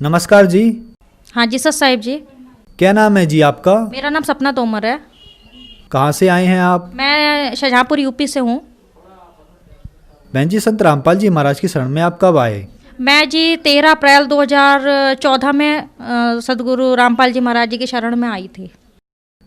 नमस्कार जी। हाँ जी सर साहिब जी। क्या नाम है जी आपका? मेरा नाम सपना तोमर है। कहाँ से आए हैं आप? मैं शाहजहाँपुर यूपी से हूँ। बहन जी, संत रामपाल जी महाराज की शरण में आप कब आए? मैं जी 13 अप्रैल 2014 में सदगुरु रामपाल जी महाराज जी की शरण में आई थी।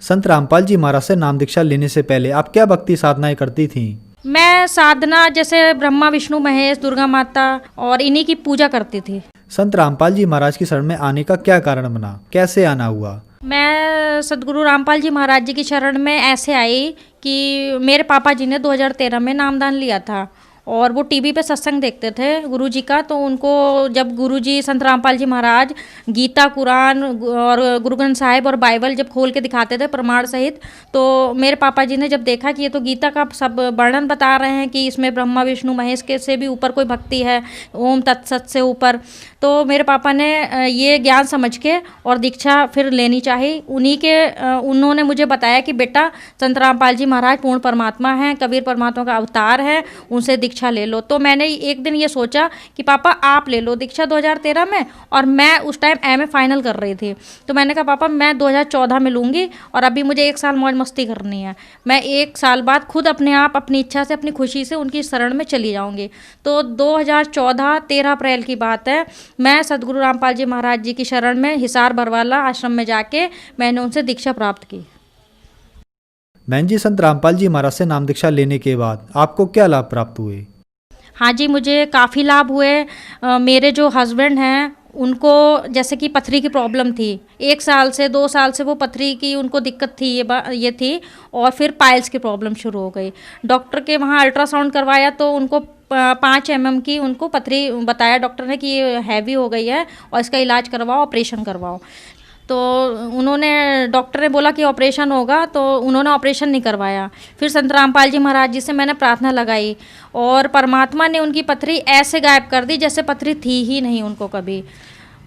संत रामपाल जी महाराज से नाम दीक्षा लेने से पहले आप क्या भक्ति साधनाएं करती थीं? मैं साधना जैसे ब्रह्मा विष्णु महेश दुर्गा माता और इन्हीं की पूजा करती थी। संत रामपाल जी महाराज की शरण में आने का क्या कारण बना? कैसे आना हुआ? मैं सदगुरु रामपाल जी महाराज जी की शरण में ऐसे आई कि मेरे पापा जी ने 2013 में नामदान लिया था और वो टीवी पे सत्संग देखते थे गुरु जी का। तो उनको जब गुरु जी संत रामपाल जी महाराज गीता कुरान और गुरु ग्रंथ साहिब और बाइबल जब खोल के दिखाते थे प्रमाण सहित, तो मेरे पापा जी ने जब देखा कि ये तो गीता का सब वर्णन बता रहे हैं कि इसमें ब्रह्मा विष्णु महेश के से भी ऊपर कोई भक्ति है, ओम तत्सत से ऊपर, तो मेरे पापा ने ये ज्ञान समझ के और दीक्षा फिर लेनी चाहिए। उन्होंने मुझे बताया कि बेटा संत रामपाल जी महाराज पूर्ण परमात्मा हैं, कबीर परमात्मा का अवतार है, उनसे दीक्षा ले लो। तो मैंने एक दिन ये सोचा कि पापा आप ले लो दीक्षा 2013 में, और मैं उस टाइम एमए फाइनल कर रही थी। तो मैंने कहा पापा मैं 2014 में लूँगी और अभी मुझे 1 साल मौज मस्ती करनी है। मैं 1 साल बाद खुद अपने आप अपनी इच्छा से अपनी खुशी से उनकी शरण में चली जाऊँगी। तो 2014 13 अप्रैल की बात है, मैं सदगुरु रामपाल जी महाराज जी की शरण में हिसार बरवाला आश्रम में जाके मैंने उनसे दीक्षा प्राप्त की। बहन जी, संत रामपाल जी महाराज से नाम दीक्षा लेने के बाद आपको क्या लाभ प्राप्त हुए? हाँ जी, मुझे काफ़ी लाभ हुए। मेरे जो हस्बैंड हैं उनको जैसे कि पथरी की प्रॉब्लम थी, 1 साल से 2 साल से वो पथरी की उनको दिक्कत थी, ये थी, और फिर पाइल्स की प्रॉब्लम शुरू हो गई। डॉक्टर के वहाँ अल्ट्रासाउंड करवाया तो उनको 5 mm की उनको पथरी बताया डॉक्टर ने कि ये हैवी हो गई है और इसका इलाज करवाओ, ऑपरेशन करवाओ। तो डॉक्टर ने बोला कि ऑपरेशन होगा, तो उन्होंने ऑपरेशन नहीं करवाया। फिर संत रामपाल जी महाराज जी से मैंने प्रार्थना लगाई और परमात्मा ने उनकी पथरी ऐसे गायब कर दी जैसे पथरी थी ही नहीं उनको कभी,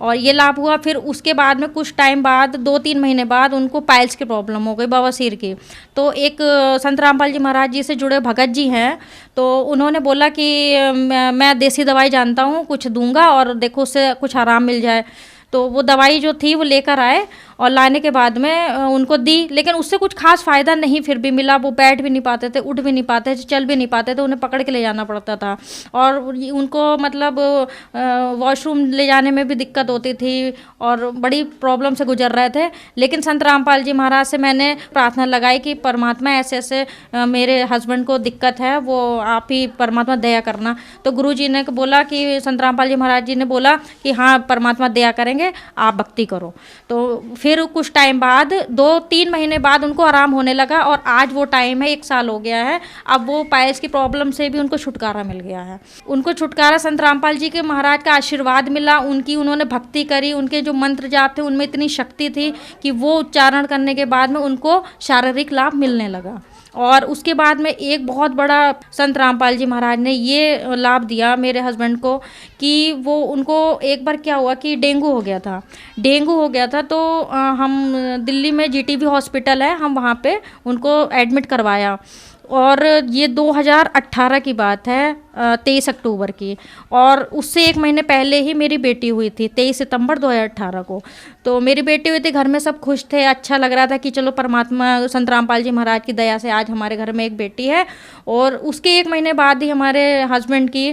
और ये लाभ हुआ। फिर उसके बाद में कुछ टाइम बाद 2-3 महीने बाद उनको पाइल्स की प्रॉब्लम हो गई, बवासीर की। तो एक संत रामपाल जी महाराज जी से जुड़े भगत जी हैं, तो उन्होंने बोला कि मैं देसी दवाई जानता हूँ, कुछ दूंगा और देखो उससे कुछ आराम मिल जाए। तो वो दवाई जो थी वो लेकर आए और लाने के बाद में उनको दी, लेकिन उससे कुछ खास फ़ायदा नहीं फिर भी मिला। वो बैठ भी नहीं पाते थे, उठ भी नहीं पाते थे, चल भी नहीं पाते थे, उन्हें पकड़ के ले जाना पड़ता था और उनको मतलब वॉशरूम ले जाने में भी दिक्कत होती थी और बड़ी प्रॉब्लम से गुजर रहे थे। लेकिन संत रामपाल जी महाराज से मैंने प्रार्थना लगाई कि परमात्मा ऐसे ऐसे मेरे हस्बैंड को दिक्कत है, वो आप ही परमात्मा दया करना। तो गुरु जी ने बोला कि संत रामपाल जी महाराज जी ने बोला कि हाँ परमात्मा दया करेंगे, आप भक्ति करो। तो फिर कुछ टाइम बाद 2-3 महीने बाद उनको आराम होने लगा और आज वो टाइम है 1 साल हो गया है। अब वो पाइल्स की प्रॉब्लम से भी उनको छुटकारा मिल गया है। उनको छुटकारा संत रामपाल जी के महाराज का आशीर्वाद मिला, उन्होंने भक्ति करी, उनके जो मंत्र जाप थे उनमें इतनी शक्ति थी कि वो उच्चारण करने के बाद में उनको शारीरिक लाभ मिलने लगा। और उसके बाद में एक बहुत बड़ा संत रामपाल जी महाराज ने ये लाभ दिया मेरे हस्बैंड को कि वो उनको एक बार क्या हुआ कि डेंगू हो गया था। तो हम दिल्ली में जीटीबी हॉस्पिटल है, हम वहाँ पे उनको एडमिट करवाया और ये 2018 की बात है, 23 अक्टूबर की। और उससे 1 महीने पहले ही मेरी बेटी हुई थी, 23 सितंबर 2018 को। तो मेरी बेटी हुई थी, घर में सब खुश थे, अच्छा लग रहा था कि चलो परमात्मा संत रामपाल जी महाराज की दया से आज हमारे घर में एक बेटी है। और उसके 1 महीने बाद ही हमारे हस्बैंड की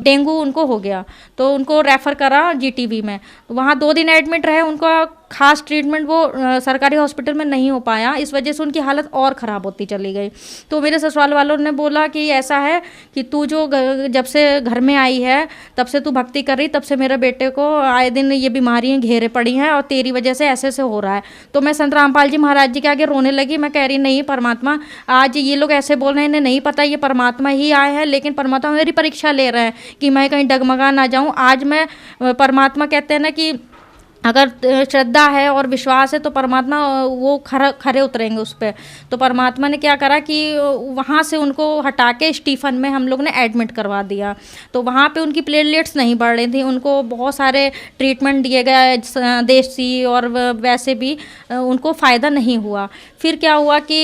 डेंगू उनको हो गया, तो उनको रेफ़र करा जीटीबी में। वहाँ 2 दिन एडमिट रहे, उनका खास ट्रीटमेंट वो सरकारी हॉस्पिटल में नहीं हो पाया, इस वजह से उनकी हालत और ख़राब होती चली गई। तो मेरे ससुराल वालों ने बोला कि ऐसा है कि तू जो जब से घर में आई है तब से तू भक्ति कर रही, तब से मेरे बेटे को आए दिन ये बीमारियां घेरे पड़ी हैं और तेरी वजह से ऐसे हो रहा है। तो मैं संत रामपाल जी महाराज जी के आगे रोने लगी। मैं कह रही नहीं परमात्मा, आज ये लोग ऐसे बोल रहे हैं, इन्हें नहीं पता ये परमात्मा ही आए हैं, लेकिन परमात्मा मेरी परीक्षा ले रहे हैं कि मैं कहीं डगमगा ना जाऊँ। आज मैं परमात्मा कहते हैं ना कि अगर श्रद्धा है और विश्वास है तो परमात्मा वो खरे उतरेंगे उस पे। तो परमात्मा ने क्या करा कि वहाँ से उनको हटा के स्टीफन में हम लोग ने एडमिट करवा दिया। तो वहाँ पे उनकी प्लेटलेट्स नहीं बढ़ रही थी, उनको बहुत सारे ट्रीटमेंट दिए गए देसी और वैसे भी उनको फ़ायदा नहीं हुआ। फिर क्या हुआ कि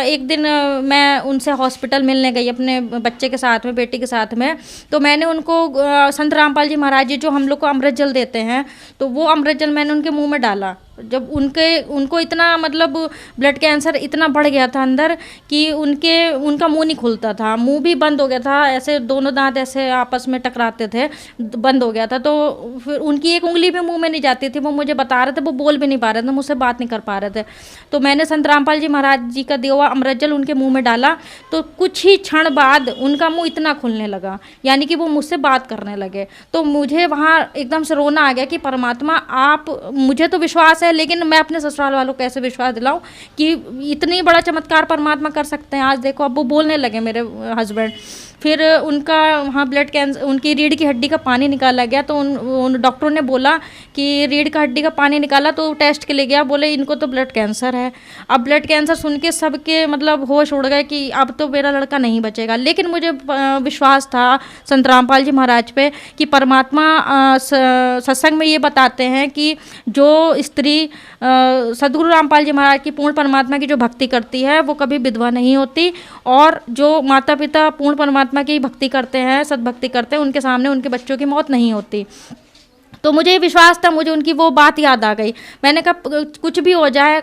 एक दिन मैं उनसे हॉस्पिटल मिलने गई अपने बच्चे के साथ में, बेटी के साथ में। तो मैंने उनको संत रामपाल जी महाराज जी जो हम लोग को अमृत जल देते हैं, तो वो अमृत जल मैंने उनके मुंह में डाला। जब उनको इतना मतलब ब्लड कैंसर इतना बढ़ गया था अंदर कि उनका मुंह नहीं खुलता था, मुंह भी बंद हो गया था, ऐसे दोनों दांत ऐसे आपस में टकराते थे, बंद हो गया था। तो फिर उनकी एक उंगली भी मुंह में नहीं जाती थी, वो मुझे बता रहे थे, वो बोल भी नहीं पा रहे थे, मुझसे बात नहीं कर पा रहे थे। तो मैंने संत रामपाल जी महाराज जी का दिया हुआ अमृत जल उनके मुँह में डाला, तो कुछ ही क्षण बाद उनका मुँह इतना खुलने लगा, यानी कि वो मुझसे बात करने लगे। तो मुझे वहाँ एकदम से रोना आ गया कि परमात्मा आप, मुझे तो विश्वास है लेकिन मैं अपने ससुराल वालों को कैसे विश्वास दिलाऊं कि इतनी बड़ा चमत्कार परमात्मा कर सकते हैं। आज देखो अब वो बोलने लगे मेरे हस्बैंड। फिर उनका वहाँ ब्लड कैंसर, उनकी रीढ़ की हड्डी का पानी निकाला गया। तो उन डॉक्टरों ने बोला कि रीढ़ का हड्डी का पानी निकाला तो टेस्ट के लिए गया, बोले इनको तो ब्लड कैंसर है। अब ब्लड कैंसर सुन के सबके मतलब होश उड़ गए कि अब तो मेरा लड़का नहीं बचेगा। लेकिन मुझे विश्वास था संत रामपाल जी महाराज पे कि परमात्मा सत्संग में ये बताते हैं कि जो स्त्री सद्गुरु रामपाल जी महाराज की पूर्ण परमात्मा की जो भक्ति करती है वो कभी विधवा नहीं होती, और जो माता पिता पूर्ण परमात्मा की भक्ति करते हैं, सद्भक्ति करते हैं, उनके सामने उनके बच्चों की मौत नहीं होती। तो मुझे विश्वास था, मुझे उनकी वो बात याद आ गई। मैंने कहा कुछ भी हो जाए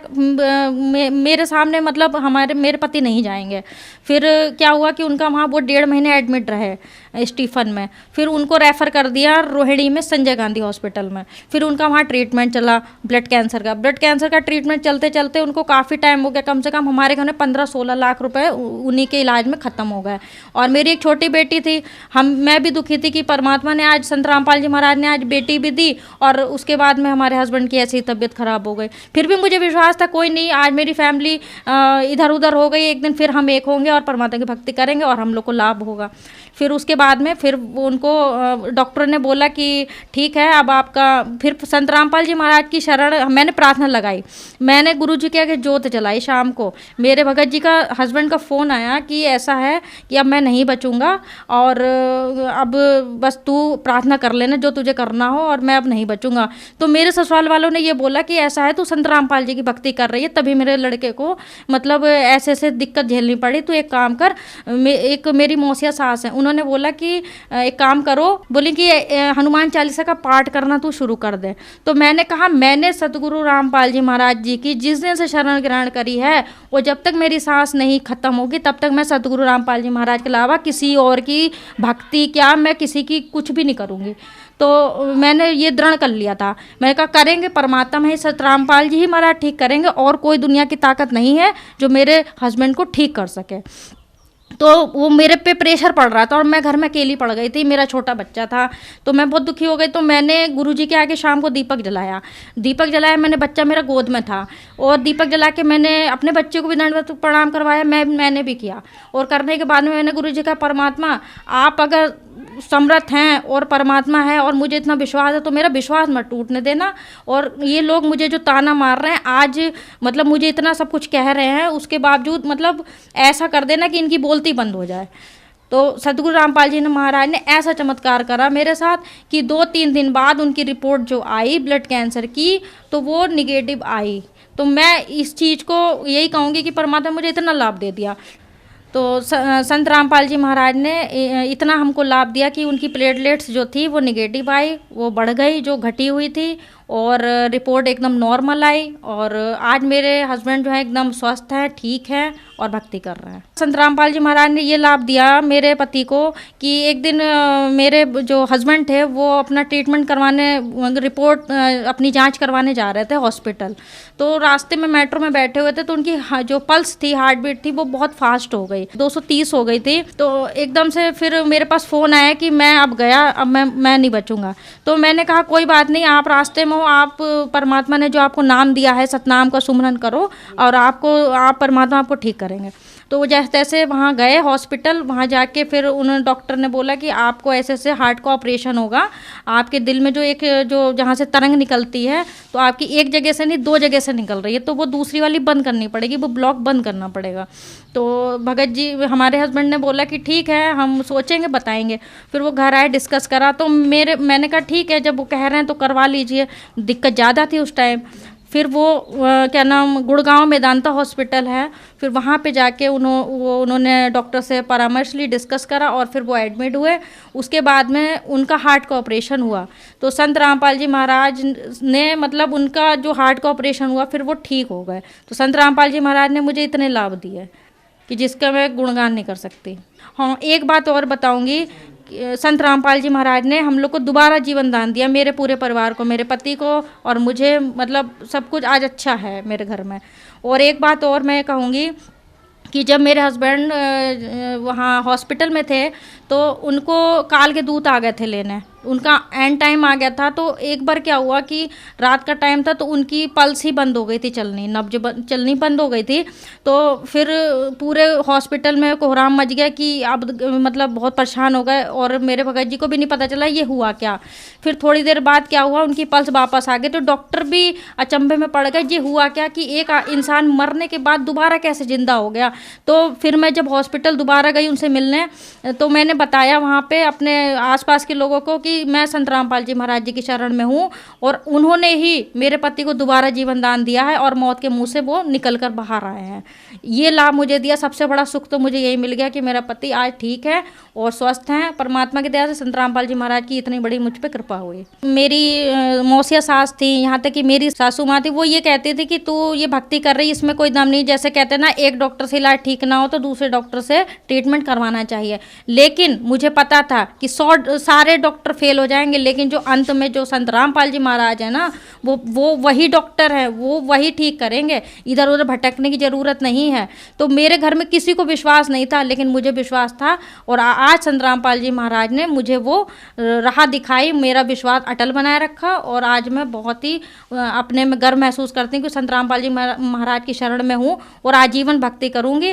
मेरे सामने मतलब मेरे पति नहीं जाएंगे। फिर क्या हुआ कि उनका वहाँ वो 1.5 महीने एडमिट रहे स्टीफन में। फिर उनको रेफ़र कर दिया रोहिणी में संजय गांधी हॉस्पिटल में। फिर उनका वहाँ ट्रीटमेंट चला ब्लड कैंसर का ट्रीटमेंट चलते चलते उनको काफ़ी टाइम हो गया, कम से कम हमारे घर में 15-16 लाख रुपए उन्हीं के इलाज में ख़त्म हो गए। और मेरी एक छोटी बेटी थी, मैं भी दुखी थी कि परमात्मा ने आज, संत रामपाल जी महाराज ने आज बेटी भी दी, और उसके बाद में हमारे हस्बैंड की ऐसी तबीयत ख़राब हो गई। फिर भी मुझे विश्वास था कोई नहीं, आज मेरी फैमिली इधर उधर हो गई, एक दिन फिर हम एक होंगे और परमात्मा की भक्ति करेंगे और हम लोग को लाभ होगा। फिर उसके बाद में फिर उनको डॉक्टर ने बोला कि ठीक है अब आपका, फिर संत रामपाल जी महाराज की शरण मैंने प्रार्थना लगाई, मैंने गुरु जी के आगे जोत जलाई। शाम को मेरे भगत जी का हस्बैंड का फ़ोन आया कि ऐसा है कि अब मैं नहीं बचूंगा और अब बस तू प्रार्थना कर लेना जो तुझे करना हो, और मैं अब नहीं बचूंगा। तो मेरे ससुराल वालों ने ये बोला कि ऐसा है तू संत रामपाल जी की भक्ति कर रही है, तभी मेरे लड़के को मतलब ऐसे ऐसे दिक्कत झेलनी पड़ी, तो एक काम कर, एक मेरी मौसिया सास है, उन्होंने बोला कि एक काम करो, बोली कि हनुमान चालीसा का पाठ करना तू शुरू कर दे। तो मैंने कहा मैंने सतगुरु रामपाल जी महाराज जी की जिस दिन से शरण ग्रहण करी है, वो जब तक मेरी सांस नहीं खत्म होगी तब तक मैं सतगुरु रामपाल जी महाराज के अलावा किसी और की भक्ति क्या, मैं किसी की कुछ भी नहीं करूँगी। तो मैंने ये दृढ़ कर लिया था, मैंने कहा करेंगे परमात्मा ही, सत रामपाल जी ही महाराज ठीक करेंगे, और कोई दुनिया की ताकत नहीं है जो मेरे हस्बैंड को ठीक कर सके। तो वो मेरे पे प्रेशर पड़ रहा था और मैं घर में अकेली पड़ गई थी, मेरा छोटा बच्चा था, तो मैं बहुत दुखी हो गई। तो मैंने गुरुजी के आगे शाम को दीपक जलाया, मैंने, बच्चा मेरा गोद में था, और दीपक जला के मैंने अपने बच्चे को भी दंडवत प्रणाम करवाया, मैंने भी किया। और करने के बाद में मैंने गुरुजी का, परमात्मा आप अगर समर्थ हैं और परमात्मा है और मुझे इतना विश्वास है तो मेरा विश्वास मत टूटने देना, और ये लोग मुझे जो ताना मार रहे हैं आज, मतलब मुझे इतना सब कुछ कह रहे हैं, उसके बावजूद मतलब ऐसा कर देना कि इनकी बोलती बंद हो जाए। तो सतगुरु रामपाल जी ने महाराज ने ऐसा चमत्कार करा मेरे साथ कि 2-3 दिन बाद उनकी रिपोर्ट जो आई ब्लड कैंसर की, तो वो निगेटिव आई। तो मैं इस चीज़ को यही कहूँगी कि परमात्मा मुझे इतना लाभ दे दिया। तो संत रामपाल जी महाराज ने इतना हमको लाभ दिया कि उनकी प्लेटलेट्स जो थी वो निगेटिव आई, वो बढ़ गई जो घटी हुई थी, और रिपोर्ट एकदम नॉर्मल आई, और आज मेरे हस्बैंड जो है एकदम स्वस्थ हैं, ठीक है और भक्ति कर रहे हैं। संत रामपाल जी महाराज ने ये लाभ दिया मेरे पति को कि एक दिन मेरे जो हस्बैंड थे वो अपना ट्रीटमेंट करवाने, रिपोर्ट अपनी जांच करवाने जा रहे थे हॉस्पिटल। तो रास्ते में मेट्रो में बैठे हुए थे, तो उनकी जो पल्स थी, हार्ट बीट थी, वो बहुत फास्ट हो गई, 230 हो गई थी। तो एकदम से फिर मेरे पास फ़ोन आया कि मैं अब गया, अब मैं नहीं बचूंगा। तो मैंने कहा कोई बात नहीं, आप रास्ते में हो, आप परमात्मा ने जो आपको नाम दिया है सतनाम का सुमरन करो, और आप परमात्मा आपको ठीक करेंगे। तो वो जैसे तैसे वहाँ गए हॉस्पिटल, वहाँ जाके फिर उन्होंने डॉक्टर ने बोला कि आपको ऐसे ऐसे हार्ट का ऑपरेशन होगा, आपके दिल में जो एक जो जहाँ से तरंग निकलती है तो आपकी एक जगह से नहीं 2 जगह से निकल रही है, तो वो दूसरी वाली बंद करनी पड़ेगी, वो ब्लॉक बंद करना पड़ेगा। तो भगत जी हमारे हस्बैंड ने बोला कि ठीक है हम सोचेंगे बताएंगे। फिर वो घर आए, डिस्कस करा, तो मैंने कहा ठीक है जब वो कह रहे हैं तो करवा लीजिए। दिक्कत ज़्यादा थी उस टाइम। फिर वो क्या नाम गुड़गांव मेदांता हॉस्पिटल है, फिर वहाँ पे जाके उन्होंने डॉक्टर से परामर्श ली, डिस्कस करा और फिर वो एडमिट हुए। उसके बाद में उनका हार्ट का ऑपरेशन हुआ। तो संत रामपाल जी महाराज ने मतलब उनका जो हार्ट का ऑपरेशन हुआ फिर वो ठीक हो गए। तो संत रामपाल जी महाराज ने मुझे इतने लाभ दिए कि जिसका मैं गुणगान नहीं कर सकती। हाँ, एक बात और बताऊंगी, संत रामपाल जी महाराज ने हम लोग को दोबारा जीवन दान दिया, मेरे पूरे परिवार को, मेरे पति को और मुझे, मतलब सब कुछ आज अच्छा है मेरे घर में। और एक बात और मैं कहूँगी कि जब मेरे हस्बैंड वहाँ हॉस्पिटल में थे तो उनको काल के दूत आ गए थे लेने, उनका एंड टाइम आ गया था। तो एक बार क्या हुआ कि रात का टाइम था तो उनकी पल्स ही बंद हो गई थी, चलनी नब्ज चलनी बंद हो गई थी। तो फिर पूरे हॉस्पिटल में कोहराम मच गया कि अब मतलब बहुत परेशान हो गए और मेरे भगत जी को भी नहीं पता चला ये हुआ क्या। फिर थोड़ी देर बाद क्या हुआ, उनकी पल्स वापस आ गई। तो डॉक्टर भी अचंभे में पड़ गए, ये हुआ क्या कि एक इंसान मरने के बाद दोबारा कैसे जिंदा हो गया। तो फिर मैं जब हॉस्पिटल दोबारा गई उनसे मिलने, तो मैंने बताया वहाँ पे अपने आसपास के लोगों को कि मैं संत रामपाल जी महाराज जी की शरण में हूँ और उन्होंने ही मेरे पति को दोबारा जीवन दान दिया है और मौत के मुंह से वो निकल कर बाहर आए हैं। ये लाभ मुझे दिया। सबसे बड़ा सुख तो मुझे यही मिल गया कि मेरा पति आज ठीक है और स्वस्थ हैं। परमात्मा की दया से संत रामपाल जी महाराज की इतनी बड़ी मुझ पर कृपा हुई। मेरी मौसिया सास थी, यहाँ तक कि मेरी सासू माँ थी, वो ये कहती थी कि तू ये भक्ति कर रही, इसमें कोई दम नहीं। जैसे कहते ना, एक डॉक्टर से इलाज ठीक ना हो तो दूसरे डॉक्टर से ट्रीटमेंट करवाना चाहिए। लेकिन मुझे पता था कि सारे डॉक्टर फेल हो जाएंगे, लेकिन जो अंत में जो संत रामपाल जी महाराज है ना, वो वही डॉक्टर हैं, वो वही ठीक करेंगे। इधर उधर भटकने की ज़रूरत नहीं है। तो मेरे घर में किसी को विश्वास नहीं था, लेकिन मुझे विश्वास था और आज संत रामपाल जी महाराज ने मुझे वो राह दिखाई, मेरा विश्वास अटल बनाए रखा और आज मैं बहुत ही अपने में गर्व महसूस करती हूँ कि संत रामपाल जी महाराज की शरण में हूँ और आजीवन भक्ति करूँगी।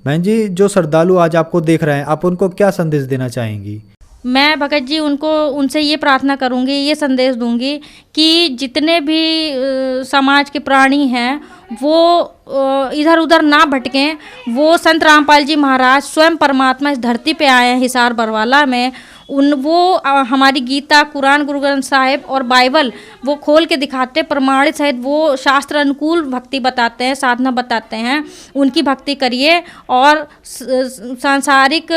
बहन जी, जो श्रद्धालु आज आपको देख रहे हैं, आप उनको क्या संदेश देना चाहेंगी? मैं भगत जी उनसे ये प्रार्थना करूँगी, ये संदेश दूंगी कि जितने भी समाज के प्राणी हैं वो इधर उधर ना भटकें। वो संत रामपाल जी महाराज स्वयं परमात्मा इस धरती पे आए हैं हिसार बरवाला में। वो हमारी गीता, कुरान, गुरु ग्रंथ साहिब और बाइबल वो खोल के दिखाते, प्रमाणित सहित वो शास्त्र अनुकूल भक्ति बताते हैं, साधना बताते हैं। उनकी भक्ति करिए और सांसारिक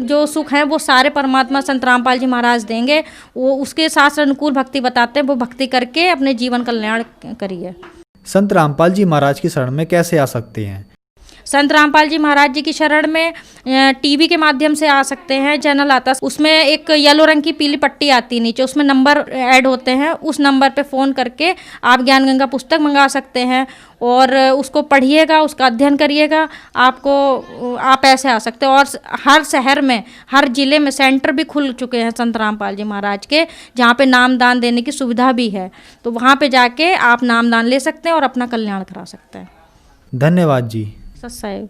जो सुख हैं वो सारे परमात्मा संत रामपाल जी महाराज देंगे। वो उसके शास्त्र अनुकूल भक्ति बताते हैं, वो भक्ति करके अपने जीवन कल्याण करिए। संत रामपाल जी महाराज की शरण में कैसे आ सकते हैं? संत रामपाल जी महाराज जी की शरण में टीवी के माध्यम से आ सकते हैं। चैनल आता है, उसमें एक येलो रंग की पीली पट्टी आती है नीचे, उसमें नंबर ऐड होते हैं। उस नंबर पे फ़ोन करके आप ज्ञान गंगा पुस्तक मंगा सकते हैं और उसको पढ़िएगा, उसका अध्ययन करिएगा। आप ऐसे आ सकते हैं। और हर शहर में, हर ज़िले में सेंटर भी खुल चुके हैं संत रामपाल जी महाराज के, जहाँ पे नामदान देने की सुविधा भी है। तो वहाँ पे जाके आप नामदान ले सकते हैं और अपना कल्याण करा सकते हैं। धन्यवाद जी। सत्साई।